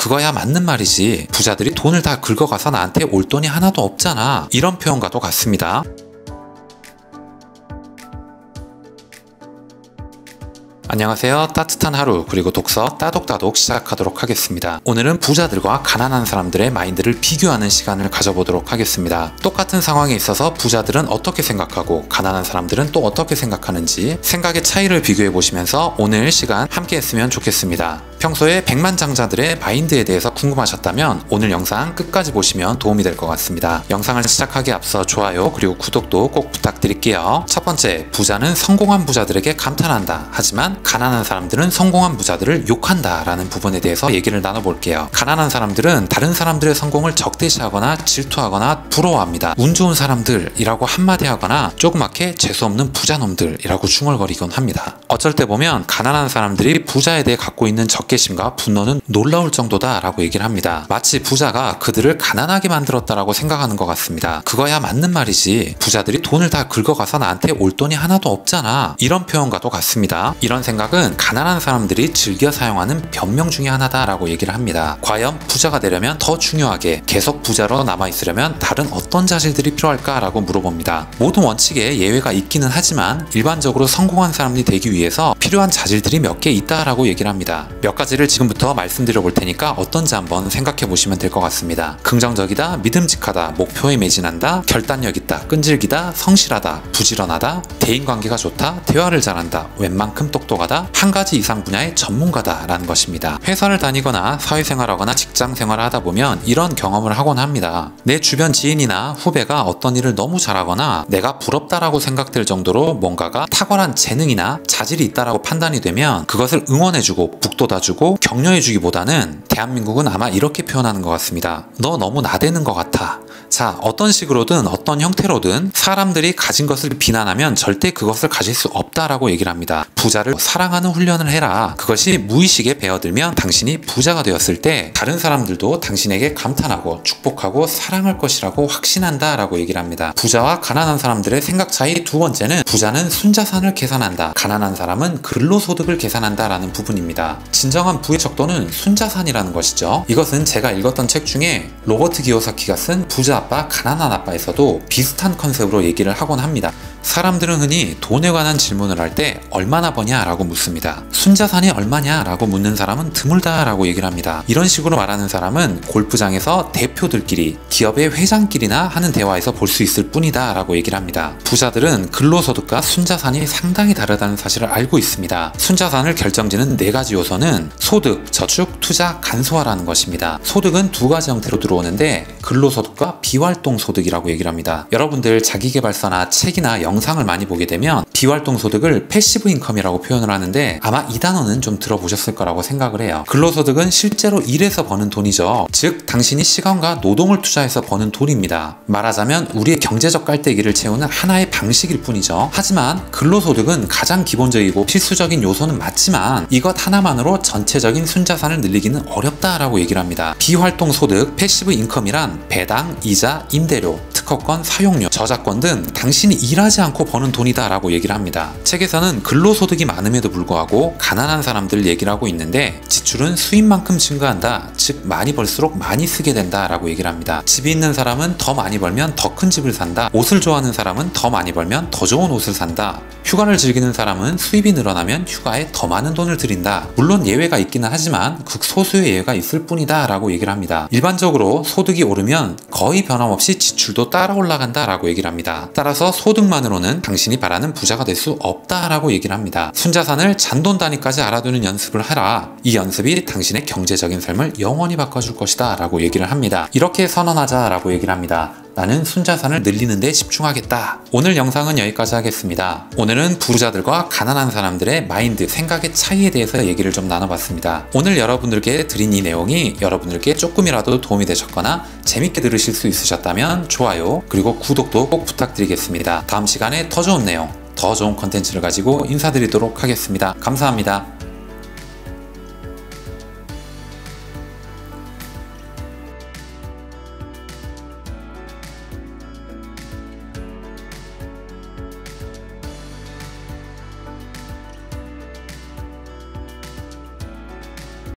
그거야 맞는 말이지. 부자들이 돈을 다 긁어가서 나한테 올 돈이 하나도 없잖아. 이런 표현과도 같습니다. 안녕하세요. 따뜻한 하루 그리고 독서 따독따독 시작하도록 하겠습니다. 오늘은 부자들과 가난한 사람들의 마인드를 비교하는 시간을 가져보도록 하겠습니다. 똑같은 상황에 있어서 부자들은 어떻게 생각하고 가난한 사람들은 또 어떻게 생각하는지 생각의 차이를 비교해 보시면서 오늘 시간 함께 했으면 좋겠습니다. 평소에 백만장자들의 마인드에 대해서 궁금하셨다면 오늘 영상 끝까지 보시면 도움이 될 것 같습니다. 영상을 시작하기에 앞서 좋아요 그리고 구독도 꼭 부탁드릴게요. 첫 번째, 부자는 성공한 부자들에게 감탄한다. 하지만 가난한 사람들은 성공한 부자들을 욕한다 라는 부분에 대해서 얘기를 나눠볼게요. 가난한 사람들은 다른 사람들의 성공을 적대시하거나 질투하거나 부러워합니다. 운 좋은 사람들이라고 한마디 하거나 조그맣게 재수없는 부자놈들이라고 중얼거리곤 합니다. 어쩔 때 보면 가난한 사람들이 부자에 대해 갖고 있는 적개심과 분노는 놀라울 정도다 라고 얘기를 합니다. 마치 부자가 그들을 가난하게 만들었다라고 생각하는 것 같습니다. 그거야 맞는 말이지. 부자들이 돈을 다 긁어가서 나한테 올 돈이 하나도 없잖아. 이런 표현과도 같습니다. 이런 생각은 가난한 사람들이 즐겨 사용하는 변명 중에 하나다라고 얘기를 합니다. 과연 부자가 되려면 더 중요하게 계속 부자로 남아있으려면 다른 어떤 자질들이 필요할까라고 물어봅니다. 모든 원칙에 예외가 있기는 하지만 일반적으로 성공한 사람이 되기 위해서 필요한 자질들이 몇 개 있다라고 얘기를 합니다. 몇 가지를 지금부터 말씀드려 볼 테니까 어떤지 한번 생각해 보시면 될 것 같습니다. 긍정적이다, 믿음직하다, 목표에 매진한다, 결단력 있다, 끈질기다, 성실하다, 부지런하다, 대인관계가 좋다, 대화를 잘한다, 웬만큼 똑똑하다, 한 가지 이상 분야의 전문가다 라는 것입니다. 회사를 다니거나 사회생활하거나 직장생활을 하다 보면 이런 경험을 하곤 합니다. 내 주변 지인이나 후배가 어떤 일을 너무 잘하거나 내가 부럽다라고 생각될 정도로 뭔가가 탁월한 재능이나 자질이 있다라고 판단이 되면 그것을 응원해주고 북돋아주고 격려해주기보다는 대한민국은 아마 이렇게 표현하는 것 같습니다. 너 너무 나대는 것 같아. 자, 어떤 식으로든 어떤 형태로든 사람들이 가진 것을 비난하면 절대 그것을 가질 수 없다라고 얘기를 합니다. 부자를 사랑하는 훈련을 해라. 그것이 무의식에 배어들면 당신이 부자가 되었을 때 다른 사람들도 당신에게 감탄하고 축복하고 사랑할 것이라고 확신한다 라고 얘기를 합니다. 부자와 가난한 사람들의 생각 차이 두 번째는 부자는 순자산을 계산한다. 가난한 사람은 근로소득을 계산한다 라는 부분입니다. 진정한 부의 척도는 순자산이라는 것이죠. 이것은 제가 읽었던 책 중에 로버트 기요사키가 쓴 부자 아빠, 가난한 아빠에서도 비슷한 컨셉으로 얘기를 하곤 합니다. 사람들은 흔히 돈에 관한 질문을 할 때 얼마나 버냐 라고 묻습니다. 순자산이 얼마냐 라고 묻는 사람은 드물다 라고 얘기를 합니다. 이런 식으로 말하는 사람은 골프장에서 대표들끼리 기업의 회장끼리나 하는 대화에서 볼 수 있을 뿐이다 라고 얘기를 합니다. 부자들은 근로소득과 순자산이 상당히 다르다는 사실을 알고 있습니다. 순자산을 결정짓는 네 가지 요소는 소득, 저축, 투자, 간소화라는 것입니다. 소득은 두 가지 형태로 들어오는데 근로소득과 비활동소득이라고 얘기를 합니다. 여러분들 자기계발서나 책이나 영상을 많이 보게 되면 비활동소득을 패시브 인컴이라고 표현을 하는데 아마 이 단어는 좀 들어보셨을 거라고 생각을 해요. 근로소득은 실제로 일해서 버는 돈이죠. 즉 당신이 시간과 노동을 투자해서 버는 돈입니다. 말하자면 우리의 경제적 깔때기를 채우는 하나의 방식일 뿐이죠. 하지만 근로소득은 가장 기본적이고 필수적인 요소는 맞지만 이것 하나만으로 전체적인 순자산을 늘리기는 어렵다라고 얘기를 합니다. 비활동소득, 패시브 인컴이란 배당, 이자, 임대료, 특허권, 사용료, 저작권 등 당신이 일하지 않고 버는 돈이다 라고 얘기를 합니다. 책에서는 근로소득이 많음에도 불구하고 가난한 사람들 얘기를 하고 있는데 지출은 수입만큼 증가한다. 즉 많이 벌수록 많이 쓰게 된다 라고 얘기를 합니다. 집이 있는 사람은 더 많이 벌면 더 큰 집을 산다. 옷을 좋아하는 사람은 더 많이 벌면 더 좋은 옷을 산다. 휴가를 즐기는 사람은 수입이 늘어나면 휴가에 더 많은 돈을 들인다. 물론 예외가 있기는 하지만 극소수의 예외가 있을 뿐이다 라고 얘기를 합니다. 일반적으로 소득이 오르면 거의 변함없이 지출도 따라 올라간다 라고 얘기를 합니다. 따라서 소득만으로는 당신이 바라는 부자가 될 수 없다 라고 얘기를 합니다. 순자산을 잔돈 단위까지 알아두는 연습을 하라. 이 연습이 당신의 경제적인 삶을 영원히 바꿔줄 것이다 라고 얘기를 합니다. 이렇게 선언하자 라고 얘기를 합니다. 나는 순자산을 늘리는 데 집중하겠다. 오늘 영상은 여기까지 하겠습니다. 오늘은 부자들과 가난한 사람들의 마인드, 생각의 차이에 대해서 얘기를 좀 나눠봤습니다. 오늘 여러분들께 드린 이 내용이 여러분들께 조금이라도 도움이 되셨거나 재밌게 들으실 수 있으셨다면 좋아요 그리고 구독도 꼭 부탁드리겠습니다. 다음 시간에 더 좋은 내용, 더 좋은 컨텐츠를 가지고 인사드리도록 하겠습니다. 감사합니다.